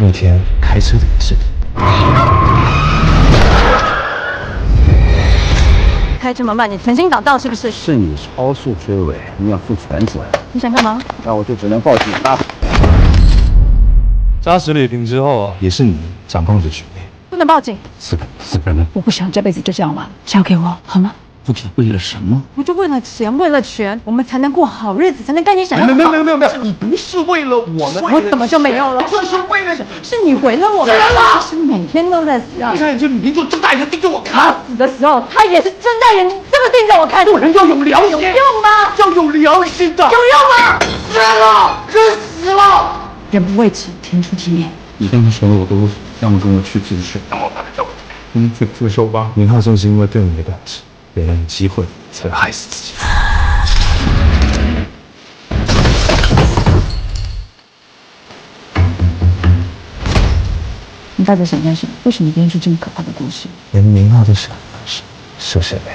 那天开车的事。开这么慢，你存心挡道是不是？是你超速追尾，你要负全责。你想干嘛？那我就只能报警了。扎实磊平之后，也是你掌控着局面。不能报警。四个人呢？我不想这辈子就这样完，交给我好吗？不知为了什么？不就为了钱，为了权，我们才能过好日子，才能干你想要的。没有，你不是为了我们，我怎么就没有了？这是为了什么？是你毁了我们，是每天都在死啊！你看，你就睁大眼睛盯着我看。死的时候，他也是睁大眼睛这么盯着我看。做人要有良心，有用吗？要有良心的。有用吗？死了，人死了。人不为己，天诛地灭。你跟他说了我都要么跟我去自首，要么把他交给我。自首吧。宁浩正是因为对你的感知，给了你机会，才害死自己。你到底想干什么？为什么编出这么可怕的故事？连宁浩都想是不是呗？